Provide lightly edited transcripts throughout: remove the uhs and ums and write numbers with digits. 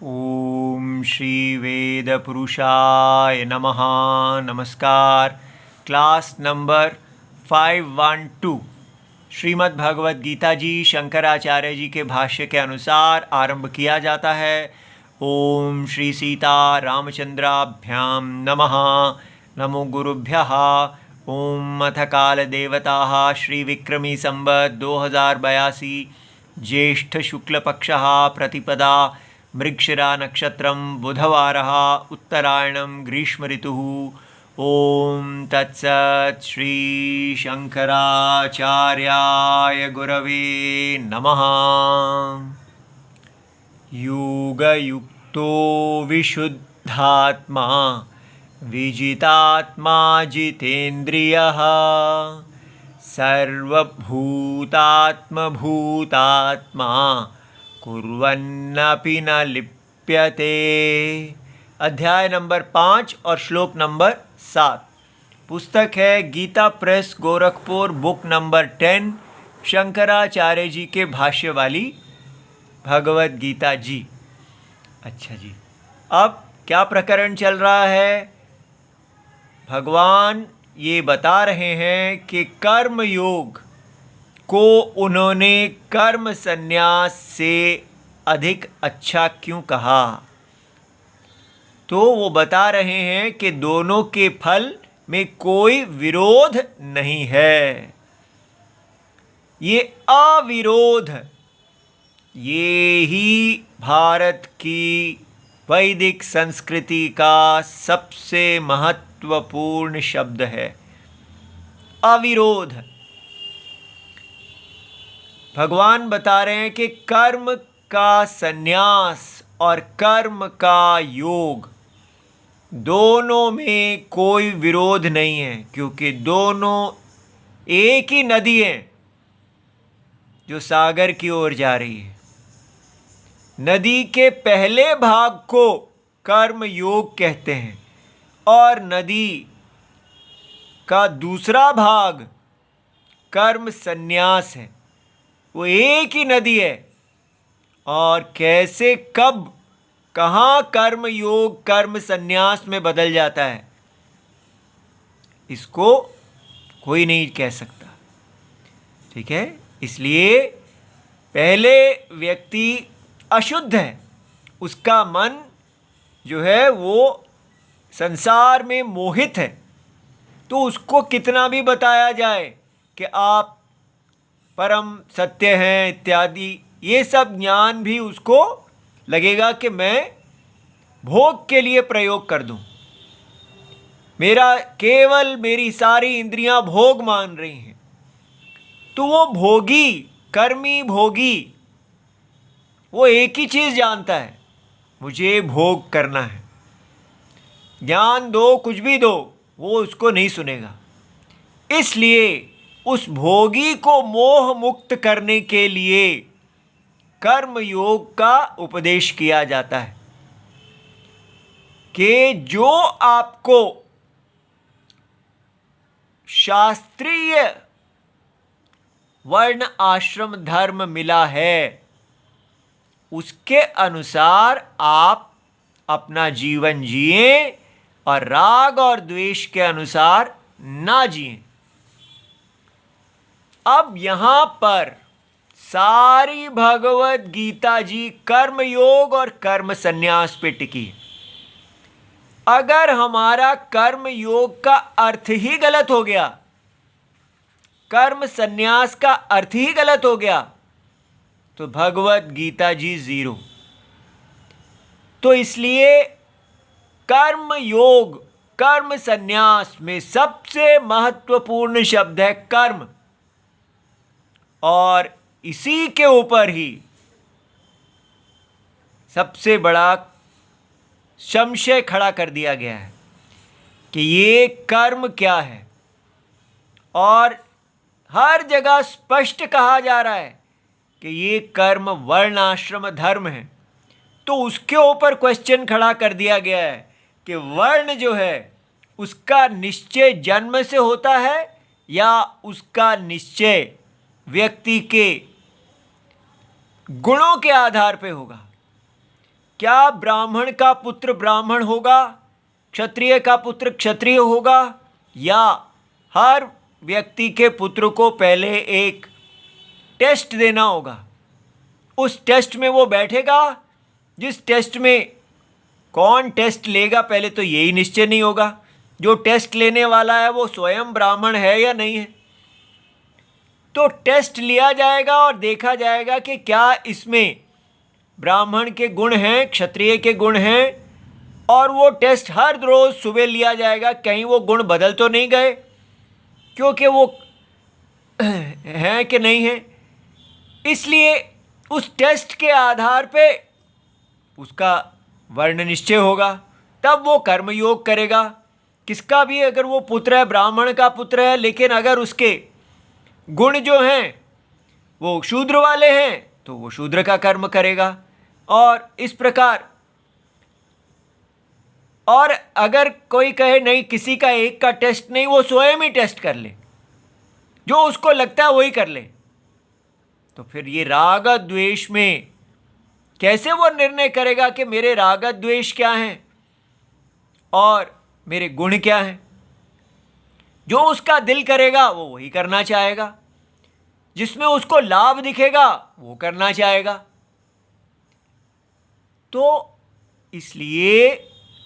ओम श्री वेद पुरुषाय नमः। नमस्कार। क्लास नंबर 512 श्रीमद् भगवद गीता जी शंकराचार्य जी के भाष्य के अनुसार आरंभ किया जाता है। ओम श्री सीता रामचंद्राभ्याम नमः। नमो गुरुभ्यः। ओम अथ काल देवताः श्री विक्रमी संवत् 2082 ज्येष्ठ शुक्ल पक्षः प्रतिपदा मृगशिरा नक्षत्रं बुधवारः उत्तरायणं ग्रीष्म ऋतुः। ओम तत्सत् श्री शंकराचार्याय गुरवे नमः। योगयुक्तो विशुद्धात्मा विजितात्मा जितेन्द्रियः सर्वभूतात्मभूतात्मा कुर्वन्नपि न लिप्यते। अध्याय नंबर 5 और श्लोक नंबर 7। पुस्तक है गीता प्रेस गोरखपुर, बुक नंबर 10, शंकराचार्य जी के भाष्य वाली भगवद गीता जी। अच्छा जी, अब क्या प्रकरण चल रहा है? भगवान ये बता रहे हैं कि कर्म योग को उन्होंने कर्म संन्यास से अधिक अच्छा क्यों कहा। तो वो बता रहे हैं कि दोनों के फल में कोई विरोध नहीं है। ये अविरोध, ये ही भारत की वैदिक संस्कृति का सबसे महत्वपूर्ण शब्द है, अविरोध। भगवान बता रहे हैं कि कर्म का संन्यास और कर्म का योग दोनों में कोई विरोध नहीं है, क्योंकि दोनों एक ही नदी है जो सागर की ओर जा रही है। नदी के पहले भाग को कर्म योग कहते हैं और नदी का दूसरा भाग कर्म संन्यास है। वो एक ही नदी है। और कैसे, कब, कहाँ कर्म योग कर्म संन्यास में बदल जाता है, इसको कोई नहीं कह सकता। ठीक है, इसलिए पहले व्यक्ति अशुद्ध है, उसका मन जो है वो संसार में मोहित है, तो उसको कितना भी बताया जाए कि आप परम सत्य हैं इत्यादि, ये सब ज्ञान भी उसको लगेगा कि मैं भोग के लिए प्रयोग कर दूं, मेरी सारी इंद्रियां भोग मान रही हैं। तो वो भोगी, कर्मी भोगी, वो एक ही चीज़ जानता है, मुझे भोग करना है। ज्ञान दो, कुछ भी दो, वो उसको नहीं सुनेगा। इसलिए उस भोगी को मोह मुक्त करने के लिए कर्म योग का उपदेश किया जाता है कि जो आपको शास्त्रीय वर्ण आश्रम धर्म मिला है, उसके अनुसार आप अपना जीवन जिए और राग और द्वेष के अनुसार ना जिए। अब यहां पर सारी भगवत गीता जी कर्म योग और कर्म संन्यास पे टिकी है। अगर हमारा कर्म योग का अर्थ ही गलत हो गया, कर्म संन्यास का अर्थ ही गलत हो गया, तो भगवत गीता जी जीरो। तो इसलिए कर्म योग कर्म संन्यास में सबसे महत्वपूर्ण शब्द है कर्म, और इसी के ऊपर ही सबसे बड़ा संशय खड़ा कर दिया गया है कि ये कर्म क्या है। और हर जगह स्पष्ट कहा जा रहा है कि ये कर्म वर्णाश्रम धर्म है। तो उसके ऊपर क्वेश्चन खड़ा कर दिया गया है कि वर्ण जो है उसका निश्चय जन्म से होता है या उसका निश्चय व्यक्ति के गुणों के आधार पे होगा। क्या ब्राह्मण का पुत्र ब्राह्मण होगा, क्षत्रिय का पुत्र क्षत्रिय होगा, या हर व्यक्ति के पुत्र को पहले एक टेस्ट देना होगा। उस टेस्ट में वो बैठेगा, जिस टेस्ट में कौन टेस्ट लेगा पहले तो यही निश्चय नहीं होगा। जो टेस्ट लेने वाला है वो स्वयं ब्राह्मण है या नहीं है। तो टेस्ट लिया जाएगा और देखा जाएगा कि क्या इसमें ब्राह्मण के गुण हैं, क्षत्रिय के गुण हैं, और वो टेस्ट हर रोज़ सुबह लिया जाएगा, कहीं वो गुण बदल तो नहीं गए, क्योंकि वो हैं कि नहीं है। इसलिए उस टेस्ट के आधार पे उसका वर्ण निश्चय होगा, तब वो कर्मयोग करेगा। किसका भी अगर वो पुत्र है, ब्राह्मण का पुत्र है, लेकिन अगर उसके गुण जो हैं वो शूद्र वाले हैं तो वो शूद्र का कर्म करेगा। और इस प्रकार, और अगर कोई कहे नहीं किसी का एक का टेस्ट नहीं, वो स्वयं ही टेस्ट कर ले, जो उसको लगता है वही कर ले, तो फिर ये राग द्वेष में कैसे वो निर्णय करेगा कि मेरे राग द्वेष क्या हैं और मेरे गुण क्या हैं। जो उसका दिल करेगा वो वही करना चाहेगा, जिसमें उसको लाभ दिखेगा वो करना चाहेगा। तो इसलिए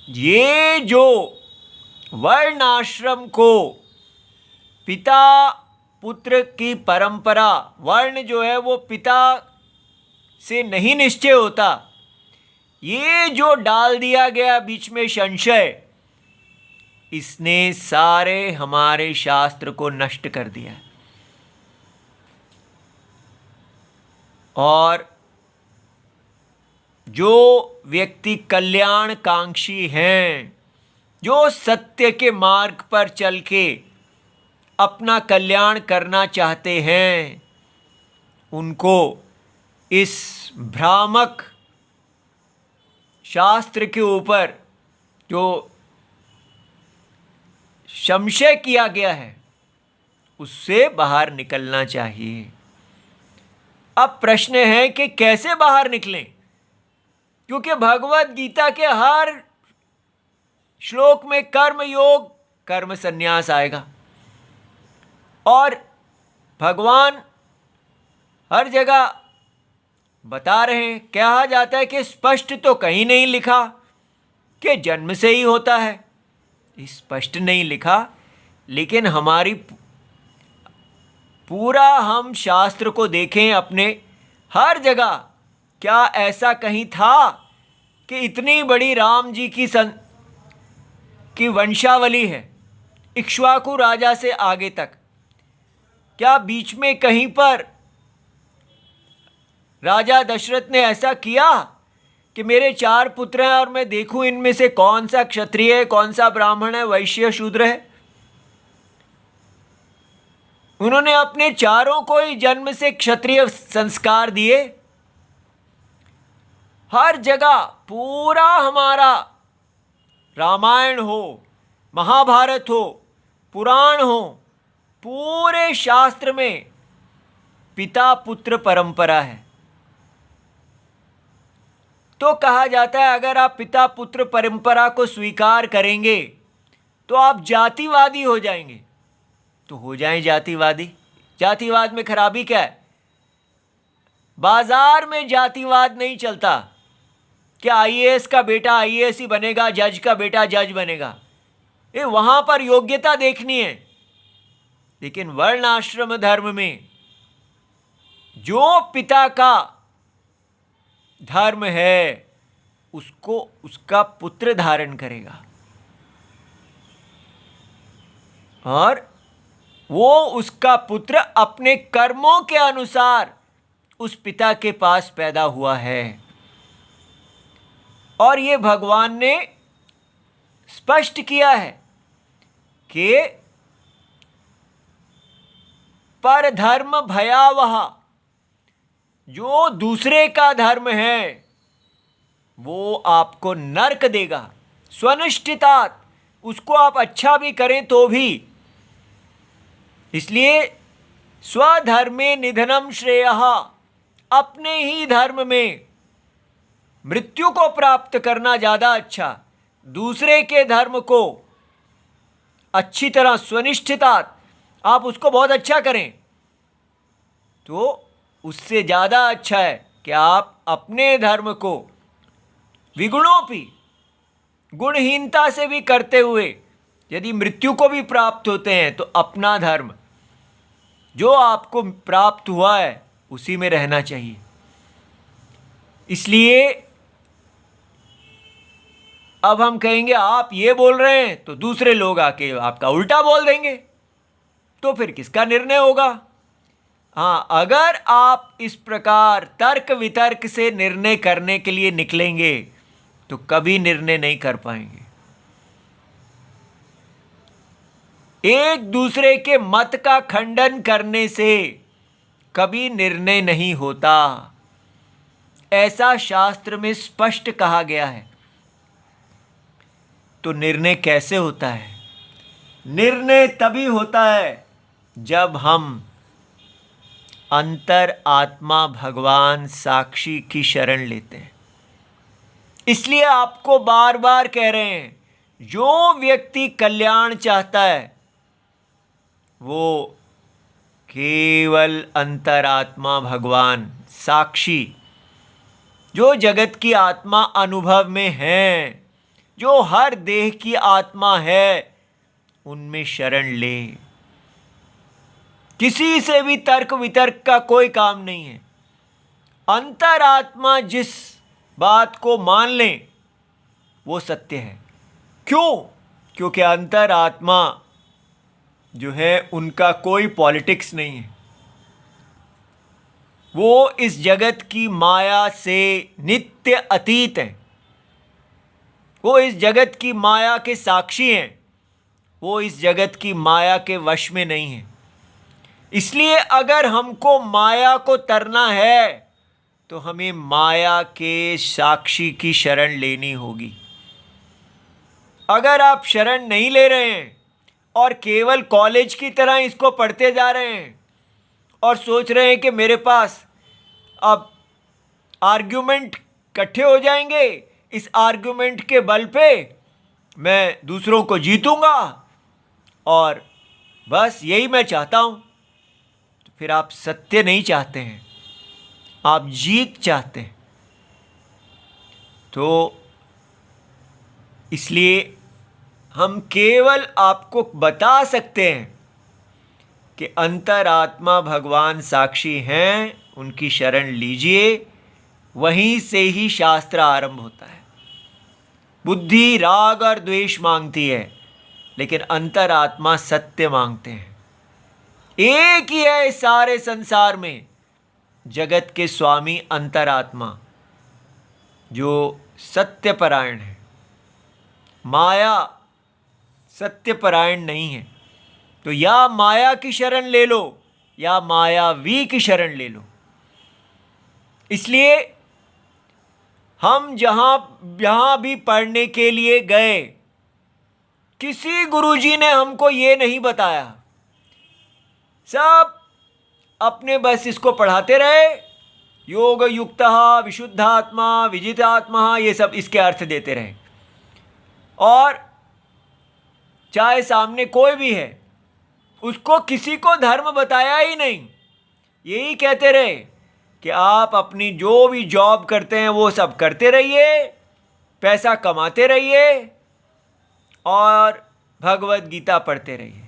ये जो वर्णाश्रम को पिता पुत्र की परंपरा, वर्ण जो है वो पिता से नहीं निश्चय होता, ये जो डाल दिया गया बीच में संशय, इसने सारे हमारे शास्त्र को नष्ट कर दिया। और जो व्यक्ति कल्याणकांक्षी हैं, जो सत्य के मार्ग पर चल के अपना कल्याण करना चाहते हैं, उनको इस भ्रामक शास्त्र के ऊपर जो संशय किया गया है उससे बाहर निकलना चाहिए। अब प्रश्न है कि कैसे बाहर निकलें, क्योंकि भगवत गीता के हर श्लोक में कर्म योग कर्म संन्यास आएगा, और भगवान हर जगह बता रहे हैं। कहा जाता है कि स्पष्ट तो कहीं नहीं लिखा कि जन्म से ही होता है, स्पष्ट नहीं लिखा, लेकिन हमारी पूरा हम शास्त्र को देखें अपने, हर जगह क्या ऐसा कहीं था कि इतनी बड़ी राम जी की वंशावली है इक्ष्वाकु राजा से आगे तक, क्या बीच में कहीं पर राजा दशरथ ने ऐसा किया कि मेरे 4 पुत्र हैं और मैं देखूं इनमें से कौन सा क्षत्रिय है, कौन सा ब्राह्मण है, वैश्य शूद्र है? उन्होंने अपने चारों को ही जन्म से क्षत्रिय संस्कार दिए। हर जगह पूरा हमारा रामायण हो, महाभारत हो, पुराण हो, पूरे शास्त्र में पिता पुत्र परंपरा है। तो कहा जाता है अगर आप पिता पुत्र परंपरा को स्वीकार करेंगे तो आप जातिवादी हो जाएंगे। तो हो जाएं जातिवादी। जातिवाद में खराबी क्या है? बाजार में जातिवाद नहीं चलता कि आईएएस का बेटा आईएएस ही बनेगा, जज का बेटा जज बनेगा। ये वहां पर योग्यता देखनी है। लेकिन वर्ण आश्रम धर्म में जो पिता का धर्म है उसको उसका पुत्र धारण करेगा, और वो उसका पुत्र अपने कर्मों के अनुसार उस पिता के पास पैदा हुआ है। और ये भगवान ने स्पष्ट किया है कि पर धर्म भयावह, जो दूसरे का धर्म है वो आपको नरक देगा। स्वनिष्ठितात, उसको आप अच्छा भी करें तो भी। इसलिए स्वधर्मे निधनम श्रेयः, अपने ही धर्म में मृत्यु को प्राप्त करना ज़्यादा अच्छा, दूसरे के धर्म को अच्छी तरह स्वनिष्ठता आप उसको बहुत अच्छा करें, तो उससे ज़्यादा अच्छा है कि आप अपने धर्म को विगुणोपि, गुणहीनता से भी करते हुए यदि मृत्यु को भी प्राप्त होते हैं तो अपना धर्म जो आपको प्राप्त हुआ है उसी में रहना चाहिए। इसलिए अब हम कहेंगे आप ये बोल रहे हैं तो दूसरे लोग आके आपका उल्टा बोल देंगे, तो फिर किसका निर्णय होगा? हाँ, अगर आप इस प्रकार तर्क वितर्क से निर्णय करने के लिए निकलेंगे तो कभी निर्णय नहीं कर पाएंगे। एक दूसरे के मत का खंडन करने से कभी निर्णय नहीं होता, ऐसा शास्त्र में स्पष्ट कहा गया है। तो निर्णय कैसे होता है? निर्णय तभी होता है जब हम अंतर आत्मा भगवान साक्षी की शरण लेते हैं। इसलिए आपको बार बार कह रहे हैं, जो व्यक्ति कल्याण चाहता है वो केवल अंतरात्मा भगवान साक्षी, जो जगत की आत्मा अनुभव में है, जो हर देह की आत्मा है, उनमें शरण ले। किसी से भी तर्क वितर्क का कोई काम नहीं है। अंतरात्मा जिस बात को मान लें वो सत्य है। क्यों? क्योंकि अंतरात्मा जो है उनका कोई पॉलिटिक्स नहीं है। वो इस जगत की माया से नित्य अतीत हैं। वो इस जगत की माया के साक्षी हैं। वो इस जगत की माया के वश में नहीं है। इसलिए अगर हमको माया को तरना है तो हमें माया के साक्षी की शरण लेनी होगी। अगर आप शरण नहीं ले रहे हैं और केवल कॉलेज की तरह इसको पढ़ते जा रहे हैं और सोच रहे हैं कि मेरे पास अब आर्ग्यूमेंट इकट्ठे हो जाएंगे, इस आर्ग्यूमेंट के बल पे मैं दूसरों को जीतूंगा और बस यही मैं चाहता हूं, तो फिर आप सत्य नहीं चाहते हैं, आप जीत चाहते हैं। तो इसलिए हम केवल आपको बता सकते हैं कि अंतरात्मा भगवान साक्षी हैं, उनकी शरण लीजिए। वहीं से ही शास्त्र आरंभ होता है। बुद्धि राग और द्वेष मांगती है, लेकिन अंतरात्मा सत्य मांगते हैं। एक ही है इस सारे संसार में, जगत के स्वामी अंतरात्मा जो सत्यपरायण है। माया सत्यपरायण नहीं है। तो या माया की शरण ले लो या मायावी की शरण ले लो। इसलिए हम जहां भी पढ़ने के लिए गए, किसी गुरुजी ने हमको ये नहीं बताया। सब अपने बस इसको पढ़ाते रहे, योग युक्तः विशुद्धात्मा विजितात्मा, ये सब इसके अर्थ देते रहे। और चाहे सामने कोई भी है, उसको किसी को धर्म बताया ही नहीं। यही कहते रहे कि आप अपनी जो भी जॉब करते हैं वो सब करते रहिए, पैसा कमाते रहिए और भगवत गीता पढ़ते रहिए।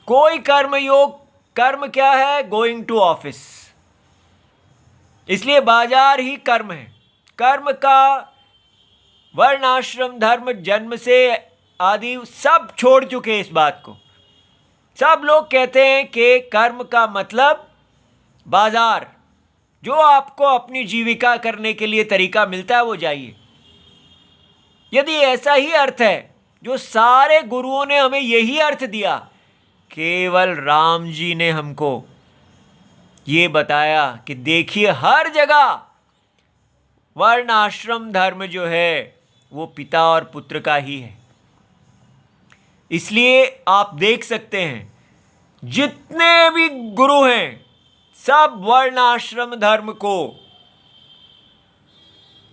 कोई कर्म योग, कर्म क्या है? Going to office. इसलिए बाजार ही कर्म है। कर्म का वर्णाश्रम धर्म जन्म से आदि सब छोड़ चुके इस बात को। सब लोग कहते हैं कि कर्म का मतलब बाजार, जो आपको अपनी जीविका करने के लिए तरीका मिलता है वो जाइए। यदि ऐसा ही अर्थ है, जो सारे गुरुओं ने हमें यही अर्थ दिया, केवल राम जी ने हमको ये बताया कि देखिए हर जगह वर्ण आश्रम धर्म जो है वो पिता और पुत्र का ही है। इसलिए आप देख सकते हैं जितने भी गुरु हैं सब वर्ण आश्रम धर्म को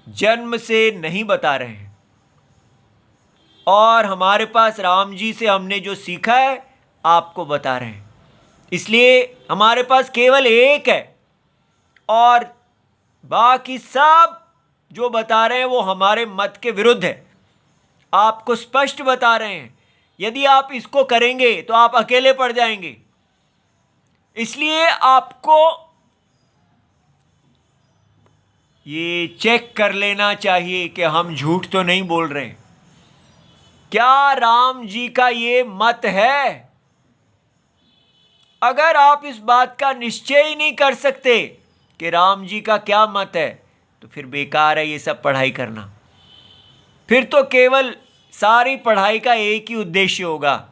जन्म से नहीं बता रहे हैं, और हमारे पास राम जी से हमने जो सीखा है आपको बता रहे हैं। इसलिए हमारे पास केवल एक है, और बाकी सब जो बता रहे हैं वो हमारे मत के विरुद्ध है। आपको स्पष्ट बता रहे हैं, यदि आप इसको करेंगे तो आप अकेले पड़ जाएंगे। इसलिए आपको ये चेक कर लेना चाहिए कि हम झूठ तो नहीं बोल रहे। क्या राम जी का ये मत है? अगर आप इस बात का निश्चय ही नहीं कर सकते कि राम जी का क्या मत है, तो फिर बेकार है ये सब पढ़ाई करना। फिर तो केवल सारी पढ़ाई का एक ही उद्देश्य होगा,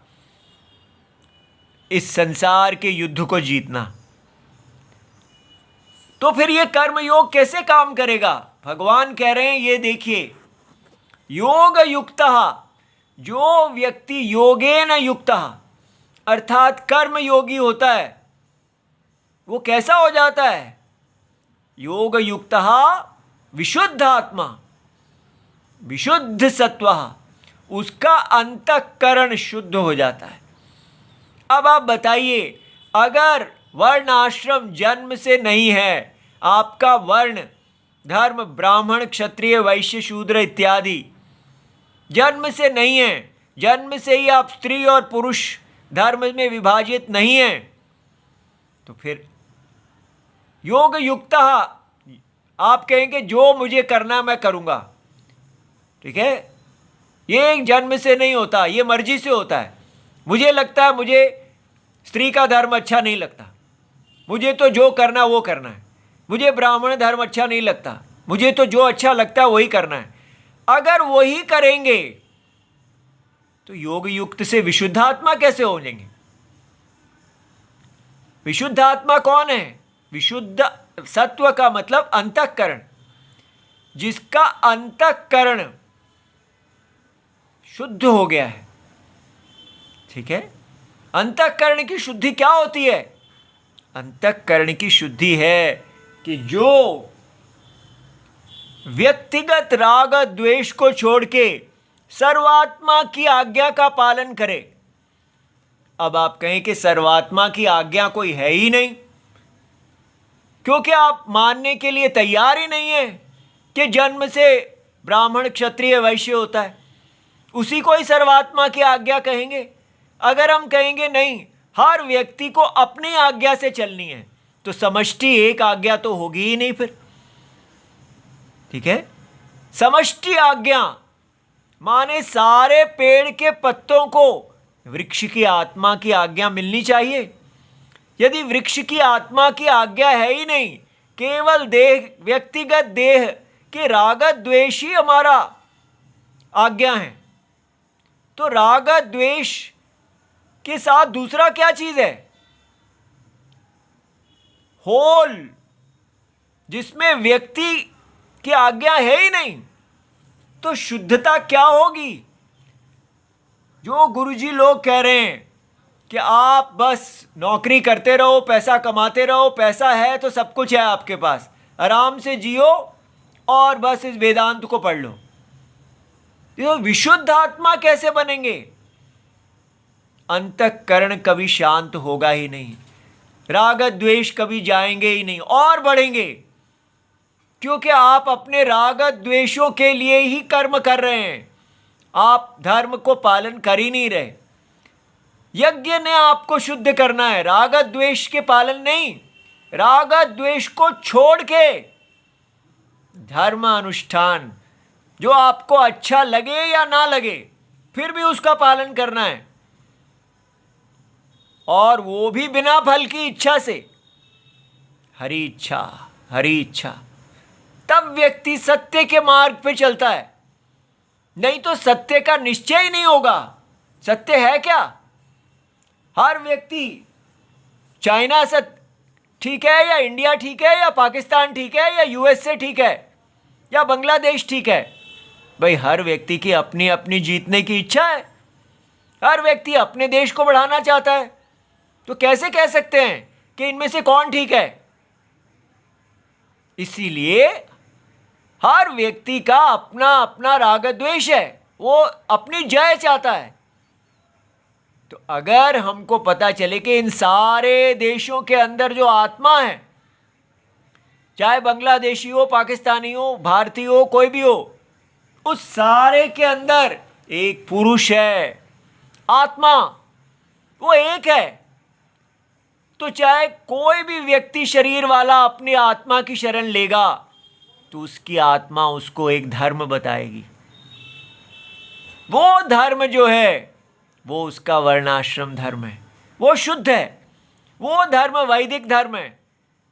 इस संसार के युद्ध को जीतना। तो फिर ये कर्म योग कैसे काम करेगा? भगवान कह रहे हैं, ये देखिए, योग युक्तः, जो व्यक्ति योगेन युक्तः अर्थात कर्म योगी होता है, वो कैसा हो जाता है? योग युक्तः विशुद्ध आत्मा, विशुद्ध सत्वः, उसका अंतःकरण शुद्ध हो जाता है। अब आप बताइए, अगर वर्ण आश्रम जन्म से नहीं है, आपका वर्ण धर्म ब्राह्मण क्षत्रिय वैश्य शूद्र इत्यादि जन्म से नहीं है, जन्म से ही आप स्त्री और पुरुष धर्म में विभाजित नहीं है, तो फिर योग युक्त आप कहेंगे जो मुझे करना मैं करूँगा। ठीक है, ये जन्म से नहीं होता, ये मर्जी से होता है। मुझे लगता है मुझे स्त्री का धर्म अच्छा नहीं लगता, मुझे तो जो करना वो करना है। मुझे ब्राह्मण धर्म अच्छा नहीं लगता, मुझे तो जो अच्छा लगता है वही करना है। अगर वही करेंगे तो योग युक्त से विशुद्ध आत्मा कैसे हो जाएंगे? विशुद्ध आत्मा कौन है? विशुद्ध सत्व का मतलब अंतःकरण, जिसका अंतःकरण शुद्ध हो गया है। ठीक है, अंतःकरण की शुद्धि क्या होती है? अंतःकरण की शुद्धि है कि जो व्यक्तिगत राग द्वेष को छोड़ के सर्वात्मा की आज्ञा का पालन करे। अब आप कहें कि सर्वात्मा की आज्ञा कोई है ही नहीं, क्योंकि आप मानने के लिए तैयार ही नहीं है कि जन्म से ब्राह्मण क्षत्रिय वैश्य होता है, उसी को ही सर्वात्मा की आज्ञा कहेंगे। अगर हम कहेंगे नहीं, हर व्यक्ति को अपनी आज्ञा से चलनी है, तो समष्टि एक आज्ञा तो होगी ही नहीं फिर। ठीक है, समष्टि आज्ञा माने सारे पेड़ के पत्तों को वृक्ष की आत्मा की आज्ञा मिलनी चाहिए। यदि वृक्ष की आत्मा की आज्ञा है ही नहीं, केवल देह, व्यक्तिगत देह के राग द्वेष ही हमारा आज्ञा है, तो राग द्वेष के साथ दूसरा क्या चीज है? होल, जिसमें व्यक्ति की आज्ञा है ही नहीं, तो शुद्धता क्या होगी? जो गुरुजी लोग कह रहे हैं कि आप बस नौकरी करते रहो, पैसा कमाते रहो, पैसा है तो सब कुछ है आपके पास, आराम से जियो और बस इस वेदांत को पढ़ लो, तो विशुद्ध आत्मा कैसे बनेंगे? अंतःकरण कभी शांत होगा ही नहीं, राग द्वेष कभी जाएंगे ही नहीं और बढ़ेंगे, क्योंकि आप अपने राग द्वेषों के लिए ही कर्म कर रहे हैं, आप धर्म को पालन कर ही नहीं रहे। यज्ञ ने आपको शुद्ध करना है, राग द्वेष के पालन नहीं, राग द्वेष को छोड़ के धर्म अनुष्ठान, जो आपको अच्छा लगे या ना लगे फिर भी उसका पालन करना है, और वो भी बिना फल की इच्छा से, हरि इच्छा, हरि इच्छा। तब व्यक्ति सत्य के मार्ग पे चलता है, नहीं तो सत्य का निश्चय ही नहीं होगा। सत्य है क्या? हर व्यक्ति चाइना से ठीक है, या इंडिया ठीक है, या पाकिस्तान ठीक है, या यूएसए ठीक है, या बांग्लादेश ठीक है। भाई, हर व्यक्ति की अपनी अपनी जीतने की इच्छा है, हर व्यक्ति अपने देश को बढ़ाना चाहता है, तो कैसे कह सकते हैं कि इनमें से कौन ठीक है? इसीलिए हर व्यक्ति का अपना अपना राग द्वेष है, वो अपनी जय चाहता है। तो अगर हमको पता चले कि इन सारे देशों के अंदर जो आत्मा है, चाहे बांग्लादेशी हो, पाकिस्तानी हो, भारतीय हो, कोई भी हो, उस सारे के अंदर एक पुरुष है, आत्मा वो एक है। तो चाहे कोई भी व्यक्ति शरीर वाला अपनी आत्मा की शरण लेगा तो उसकी आत्मा उसको एक धर्म बताएगी। वो धर्म जो है वो उसका वर्णाश्रम धर्म है, वो शुद्ध है। वो धर्म वैदिक धर्म है।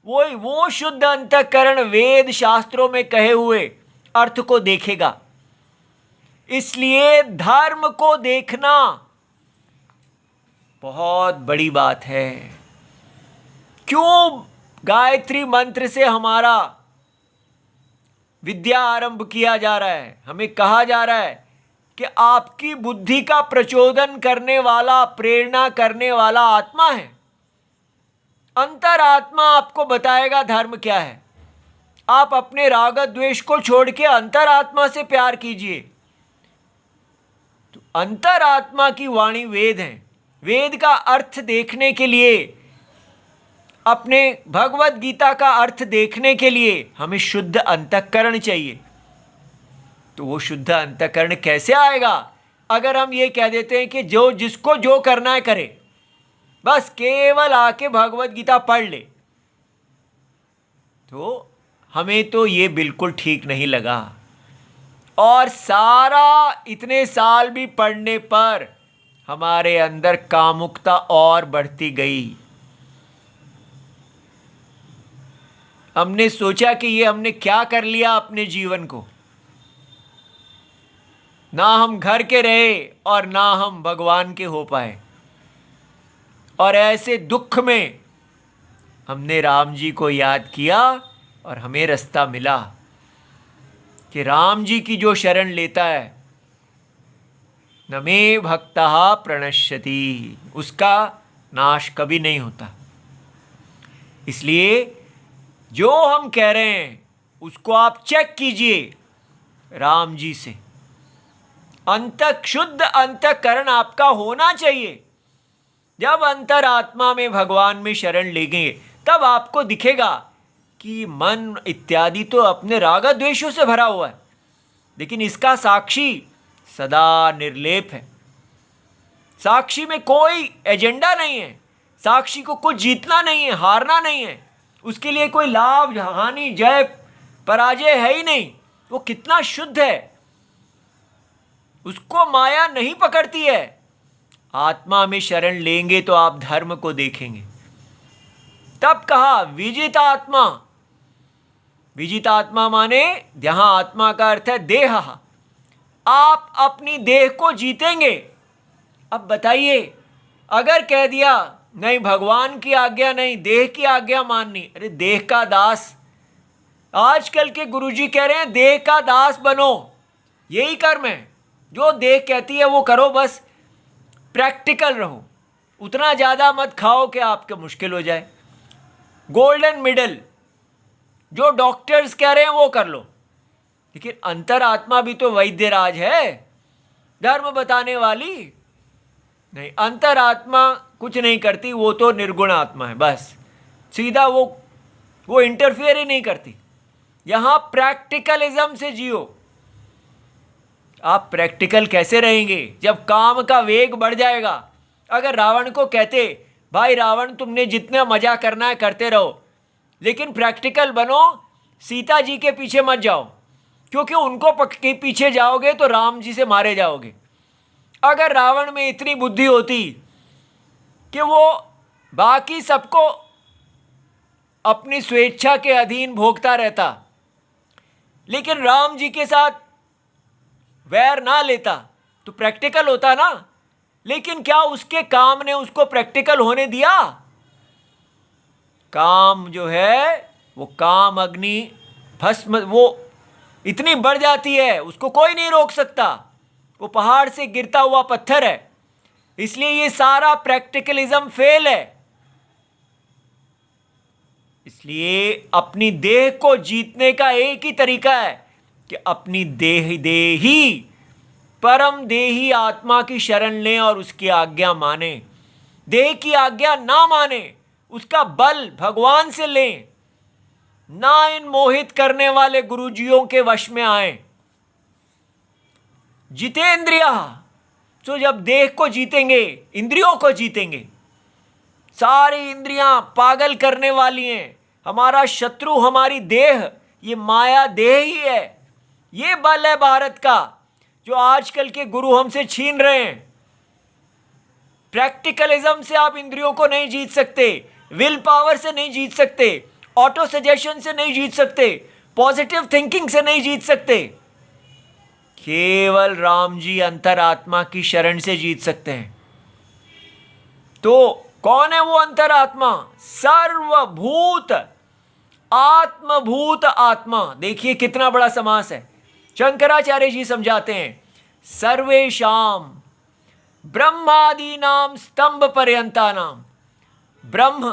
वो शुद्ध अंतःकरण वेद शास्त्रों में कहे हुए अर्थ को देखेगा। इसलिए धर्म को देखना बहुत बड़ी बात है। क्यों गायत्री मंत्र से हमारा विद्या आरंभ किया जा रहा है? हमें कहा जा रहा है कि आपकी बुद्धि का प्रचोदन करने वाला, प्रेरणा करने वाला आत्मा है। अंतरात्मा आपको बताएगा धर्म क्या है। आप अपने राग द्वेष को छोड़ के अंतरात्मा से प्यार कीजिए। तो अंतरात्मा की वाणी वेद है। वेद का अर्थ देखने के लिए, अपने भगवत गीता का अर्थ देखने के लिए हमें शुद्ध अंतःकरण चाहिए। तो वो शुद्ध अंतःकरण कैसे आएगा? अगर हम ये कह देते हैं कि जो जिसको जो करना है करे, बस केवल आके भगवत गीता पढ़ ले, तो हमें तो ये बिल्कुल ठीक नहीं लगा। और सारा इतने साल भी पढ़ने पर हमारे अंदर कामुकता और बढ़ती गई। हमने सोचा कि ये हमने क्या कर लिया अपने जीवन को। ना हम घर के रहे और ना हम भगवान के हो पाए। और ऐसे दुख में हमने राम जी को याद किया और हमें रास्ता मिला कि राम जी की जो शरण लेता है, न मे भक्तः प्रणश्यति, उसका नाश कभी नहीं होता। इसलिए जो हम कह रहे हैं उसको आप चेक कीजिए राम जी से। शुद्ध अंतःकरण आपका होना चाहिए। जब अंतरात्मा में भगवान में शरण लेंगे तब आपको दिखेगा कि मन इत्यादि तो अपने राग द्वेषों से भरा हुआ है, लेकिन इसका साक्षी सदा निर्लेप है। साक्षी में कोई एजेंडा नहीं है। साक्षी को कुछ जीतना नहीं है, हारना नहीं है। उसके लिए कोई लाभ, हानि, जय, पराजय है ही नहीं। वो कितना शुद्ध है, उसको माया नहीं पकड़ती है। आत्मा में शरण लेंगे तो आप धर्म को देखेंगे। तब कहा विजित आत्मा। विजित आत्मा माने, यहां आत्मा का अर्थ है देह। आप अपनी देह को जीतेंगे। अब बताइए, अगर कह दिया नहीं भगवान की आज्ञा नहीं, देह की आज्ञा माननी, अरे देह का दास। आजकल के गुरुजी कह रहे हैं देह का दास बनो, यही कर्म है। जो देह कहती है वो करो, बस प्रैक्टिकल रहो। उतना ज़्यादा मत खाओ कि आपके मुश्किल हो जाए। गोल्डन मिडल, जो डॉक्टर्स कह रहे हैं वो कर लो। लेकिन अंतरात्मा भी तो वैद्य राज है, धर्म बताने वाली नहीं। अंतरात्मा कुछ नहीं करती, वो तो निर्गुण आत्मा है। बस सीधा वो इंटरफेयर ही नहीं करती। यहाँ प्रैक्टिकलिज्म से जियो। आप प्रैक्टिकल कैसे रहेंगे जब काम का वेग बढ़ जाएगा? अगर रावण को कहते भाई रावण तुमने जितना मजा करना है करते रहो, लेकिन प्रैक्टिकल बनो, सीता जी के पीछे मत जाओ, क्योंकि उनको के पीछे जाओगे तो राम जी से मारे जाओगे। अगर रावण में इतनी बुद्धि होती कि वो बाकी सबको अपनी स्वेच्छा के अधीन भोगता रहता, लेकिन राम जी के साथ वैर ना लेता, तो प्रैक्टिकल होता ना। लेकिन क्या उसके काम ने उसको प्रैक्टिकल होने दिया? काम जो है वो काम अग्नि भस्म, वो इतनी बढ़ जाती है उसको कोई नहीं रोक सकता। वो पहाड़ से गिरता हुआ पत्थर है। इसलिए ये सारा प्रैक्टिकलिज्म फेल है। इसलिए अपनी देह को जीतने का एक ही तरीका है कि अपनी देही परम देही आत्मा की शरण लें और उसकी आज्ञा माने। देह की आज्ञा ना माने, उसका बल भगवान से लें, ना इन मोहित करने वाले गुरुजियों के वश में आए। जितेंद्रिया, तो जब देह को जीतेंगे, इंद्रियों को जीतेंगे। सारी इंद्रियां पागल करने वाली हैं। हमारा शत्रु हमारी देह, ये माया देह ही है। ये बल है भारत का जो आजकल के गुरु हमसे छीन रहे हैं। प्रैक्टिकलिज्म से आप इंद्रियों को नहीं जीत सकते, विल पावर से नहीं जीत सकते, ऑटो सजेशन से नहीं जीत सकते, पॉजिटिव थिंकिंग से नहीं जीत सकते। केवल राम जी अंतरात्मा की शरण से जीत सकते हैं। तो कौन है वो अंतरात्मा? सर्वभूत आत्मभूत आत्मा। देखिए कितना बड़ा समास है। शंकराचार्य जी समझाते हैं, सर्वेशाम ब्रह्मादि नाम स्तंभ पर्यंता नाम। ब्रह्म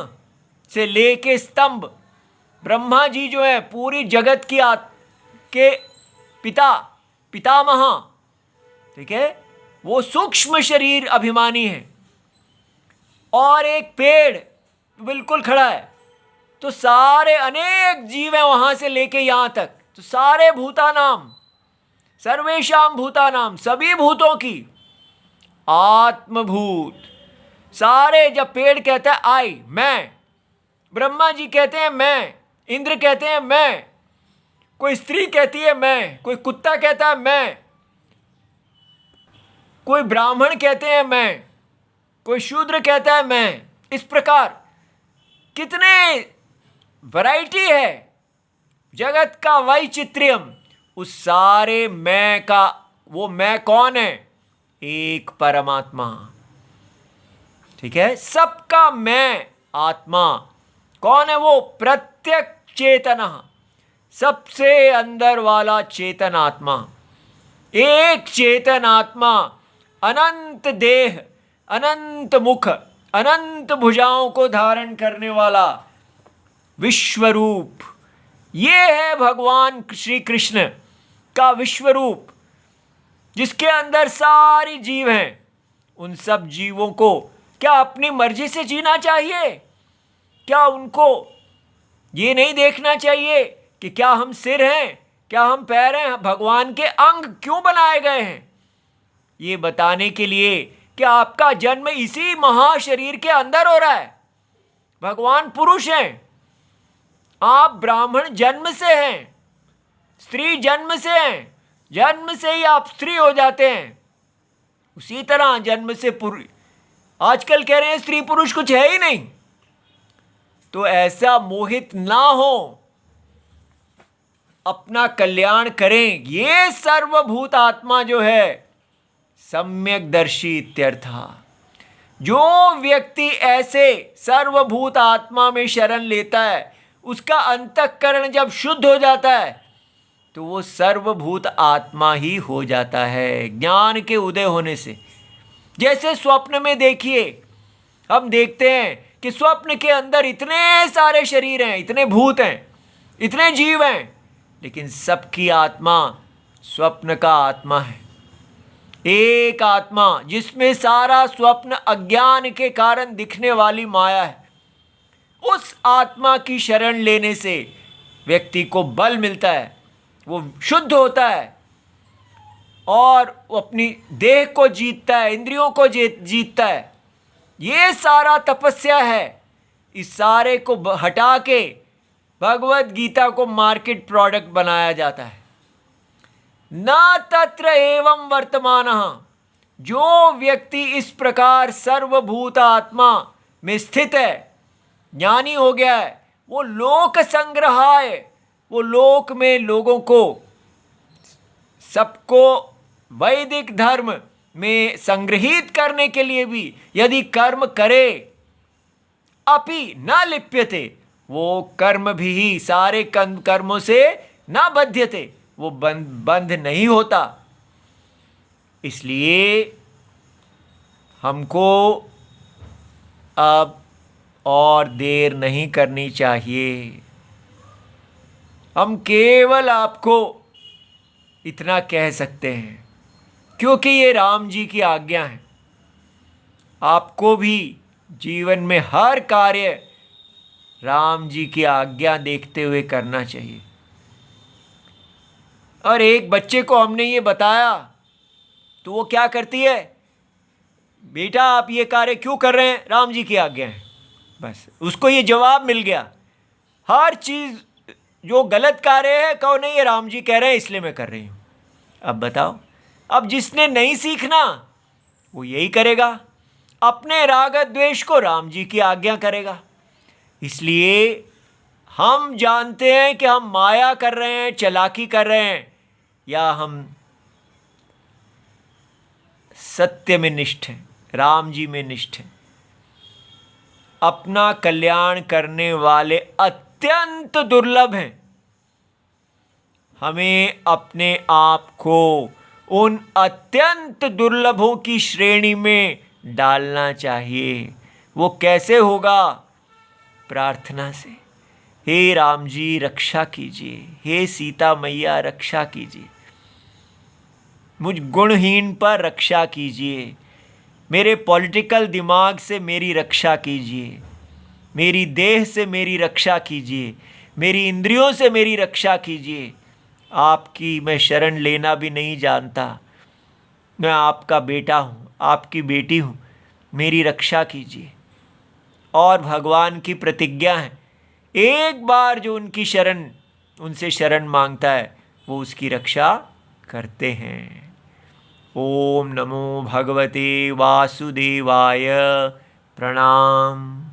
से लेके स्तंभ, ब्रह्मा जी जो है पूरी जगत की के पितामह, ठीक है, वो सूक्ष्म शरीर अभिमानी है। और एक पेड़ बिल्कुल खड़ा है, तो सारे अनेक जीव हैं वहां से लेके यहां तक, तो सारे भूतानाम, सर्वेशाम भूतानाम, सभी भूतों की आत्मभूत। सारे, जब पेड़ कहता है आई, मैं, ब्रह्मा जी कहते हैं मैं, इंद्र कहते हैं मैं, कोई स्त्री कहती है मैं, कोई कुत्ता कहता है मैं, कोई ब्राह्मण कहते हैं मैं, कोई शूद्र कहता है मैं। इस प्रकार कितने वैरायटी है जगत का वैचित्र्यम। उस सारे मैं का वो मैं कौन है? एक परमात्मा, ठीक है। सबका मैं आत्मा कौन है? वो प्रत्यक चेतना, सबसे अंदर वाला चेतन आत्मा, एक चेतन आत्मा, अनंत देह, अनंत मुख, अनंत भुजाओं को धारण करने वाला विश्वरूप। ये है भगवान श्री कृष्ण का विश्वरूप, जिसके अंदर सारी जीव हैं। उन सब जीवों को क्या अपनी मर्जी से जीना चाहिए? क्या उनको ये नहीं देखना चाहिए कि क्या हम सिर हैं, क्या हम पैर हैं? भगवान के अंग क्यों बनाए गए हैं? ये बताने के लिए कि आपका जन्म इसी महाशरीर के अंदर हो रहा है। भगवान पुरुष हैं, आप ब्राह्मण जन्म से हैं, स्त्री जन्म से हैं, जन्म से ही आप स्त्री हो जाते हैं। उसी तरह जन्म से पुरुष, आजकल कह रहे हैं स्त्री पुरुष कुछ है ही नहीं। तो ऐसा मोहित ना हो, अपना कल्याण करें। ये सर्वभूत आत्मा जो है सम्यक दर्शी इत्यर्था। जो व्यक्ति ऐसे सर्वभूत आत्मा में शरण लेता है, उसका अंतःकरण जब शुद्ध हो जाता है तो वो सर्वभूत आत्मा ही हो जाता है ज्ञान के उदय होने से। जैसे स्वप्न में देखिए, हम देखते हैं कि स्वप्न के अंदर इतने सारे शरीर हैं, इतने भूत हैं, इतने जीव हैं, लेकिन सबकी आत्मा स्वप्न का आत्मा है। एक आत्मा जिसमें सारा स्वप्न अज्ञान के कारण दिखने वाली माया है। उस आत्मा की शरण लेने से व्यक्ति को बल मिलता है, वो शुद्ध होता है और वो अपनी देह को जीतता है, इंद्रियों को जीतता है। ये सारा तपस्या है। इस सारे को हटा के भगवत गीता को मार्केट प्रोडक्ट बनाया जाता है। न तत्र एवं वर्तमानः। जो व्यक्ति इस प्रकार सर्वभूत आत्मा में स्थित है, ज्ञानी हो गया है, वो लोक संग्रहाय, वो लोक में लोगों को, सबको वैदिक धर्म में संग्रहित करने के लिए भी यदि कर्म करे, अपि न लिप्यते, वो कर्म भी सारे कर्मों से न बध्यते, वो बंध नहीं होता। इसलिए हमको अब और देर नहीं करनी चाहिए। हम केवल आपको इतना कह सकते हैं, क्योंकि ये राम जी की आज्ञा है। आपको भी जीवन में हर कार्य राम जी की आज्ञा देखते हुए करना चाहिए। और एक बच्चे को हमने ये बताया तो वो क्या करती है, बेटा आप ये कार्य क्यों कर रहे हैं, राम जी की आज्ञा है। बस उसको ये जवाब मिल गया। हर चीज़ जो गलत कार्य है कहो नहीं ये राम जी कह रहे हैं इसलिए मैं कर रही हूँ। अब बताओ, अब जिसने नहीं सीखना वो यही करेगा, अपने राग द्वेष को राम जी की आज्ञा करेगा। इसलिए हम जानते हैं कि हम माया कर रहे हैं, चालाकी कर रहे हैं, या हम सत्य में निष्ठ हैं, राम जी में निष्ठ हैं। अपना कल्याण करने वाले अत्यंत दुर्लभ हैं। हमें अपने आप को उन अत्यंत दुर्लभों की श्रेणी में डालना चाहिए। वो कैसे होगा? प्रार्थना से। हे राम जी रक्षा कीजिए, हे सीता मैया रक्षा कीजिए, मुझ गुणहीन पर रक्षा कीजिए, मेरे पॉलिटिकल दिमाग से मेरी रक्षा कीजिए, मेरी देह से मेरी रक्षा कीजिए, मेरी इंद्रियों से मेरी रक्षा कीजिए। आपकी मैं शरण लेना भी नहीं जानता, मैं आपका बेटा हूँ, आपकी बेटी हूँ, मेरी रक्षा कीजिए। और भगवान की प्रतिज्ञा है, एक बार जो उनसे शरण मांगता है वो उसकी रक्षा करते हैं। ओम नमो भगवते वासुदेवाय। प्रणाम।